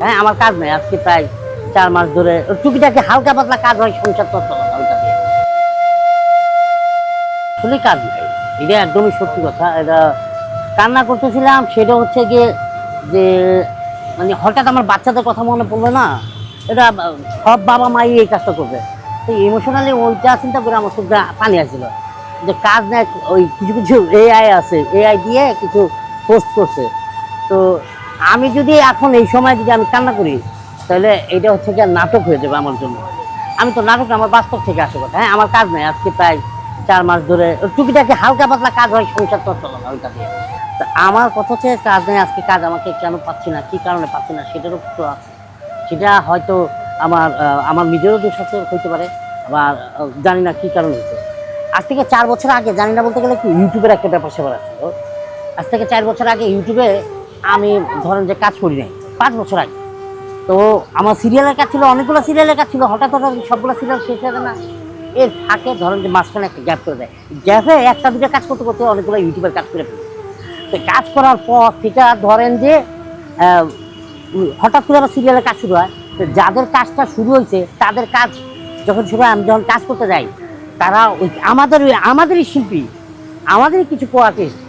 হ্যাঁ, আমার কাজ নাই আজকে প্রায় 4 মাস ধরে টুকিটাকি হালকা পাতলা কাজ হয়, সংসার তো চলে না ওইটা দিয়ে। আসলে কাজ নাই, এটা একদমই সত্যি কথা। এটা কান্না করতেছিলাম, সেটা হচ্ছে গিয়ে যে মানে হঠাৎ আমার বাচ্চাদের কথা মনে পড়লো না। এটা সব বাবা মাই এই কাজটা করবে। তো ইমোশনালি ওইটা চিন্তা করে আমার চোখে পানি আসছিল যে কাজ নেই। ওই কিছু কিছু এআই আছে, এআই দিয়ে কিছু পোস্ট করছে। তো আমি যদি এখন এই সময় যদি আমি কান্না করি, তাহলে এটা হচ্ছে গিয়ে নাটক হয়ে যাবে আমার জন্য। আমি তো নাটক না, আমার বাস্তব থেকে আসে কথা। হ্যাঁ, আমার কাজ নেই আজকে প্রায় 4 মাস ধরে টুকিটাকি হালকা পাতলা কাজ হয়, সংসার তো চলে না ওইটা দিয়ে। তা আমার কথা হচ্ছে কাজ নেই আজকে, কাজ আমাকে কেন পাচ্ছি না, কি কারণে পাচ্ছি না সেটারও তো আছে। সেটা হয়তো আমার নিজেরও দোষ আছে, হইতে পারে। আবার জানি না কি কারণ হয়েছে। আজ থেকে 4 বছর আগে, জানি না বলতে গেলে কি, ইউটিউবের একটা ব্যাপার স্যাপার আছে। আজ থেকে 4 বছর আগে ইউটিউবে আমি ধরেন যে কাজ করি নাই, 5 বছর আগে। তো আমার সিরিয়ালের কাজ ছিল, অনেকগুলো সিরিয়ালের কাজ ছিল। হঠাৎ হঠাৎ সবগুলো সিরিয়াল শেষ হয়ে যায় না, এর ফাঁকে ধরেন যে মাঝখানে একটা গ্যাপ করে দেয়। গ্যাপে একটা দুটো কাজ করতে করতে অনেকগুলো ইউটিউবের কাজ করে ফেলি। তো কাজ করার পর থেকে ধরেন যে হঠাৎ করে আবার সিরিয়ালের কাজ শুরু হয়। তো যাদের কাজটা শুরু হয়েছে তাদের কাজ যখন শুরু হয়, আমি যখন কাজ করতে যাই, তারা ওই আমাদেরই শিল্পী, আমাদেরই কিছু আর্টিস্ট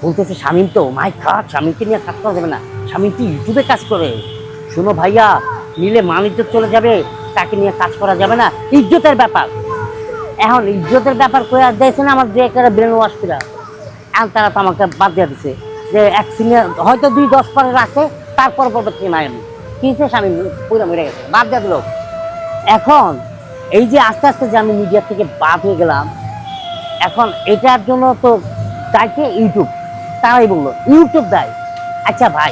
বলতেছে, শামীম তো মাই গড, শামীমকে নিয়ে কাজ করা যাবে না, শামীম কি ইউটিউবে কাজ করে, শোনো ভাইয়া, নিলে মান ইজ্জত চলে যাবে, তাকে নিয়ে কাজ করা যাবে না, ইজ্জতের ব্যাপার। এখন ইজ্জতের ব্যাপার করে দিয়েছে না আমার ডিরেক্টর ব্রেন ওয়াশ করা। এখন তারা তো আমাকে বাদ দিয়ে দিচ্ছে যে এক সিনিয়র হয়তো 2-10 পরের আছে, তারপর পরবর্তী নাই। আমি কিনছে স্বামী পুরো মরে গেছে, বাদ দিয়ে দিল। এখন এই যে আস্তে আস্তে যে আমি মিডিয়া থেকে বাদ হয়ে গেলাম, এখন এটার জন্য তো দায়কে ইউটিউব। তারাই বললো ইউটিউব দায়। আচ্ছা ভাই,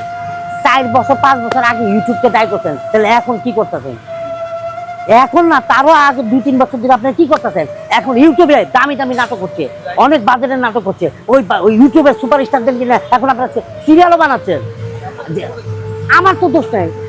4 বছর 5 বছর আগে ইউটিউবকে দায় করছেন, তাহলে এখন কি করতেছেন? এখন না, তারও আগে 2-3 বছর ধরে আপনারা কি করতেছেন? এখন ইউটিউবে দামি দামি নাটক হচ্ছে, অনেক বাজেটের নাটক হচ্ছে, ওই ইউটিউবের সুপারস্টারদের কিনে এখন আপনারা সিরিয়ালও বানাচ্ছেন। আমার তো দোষ নাই।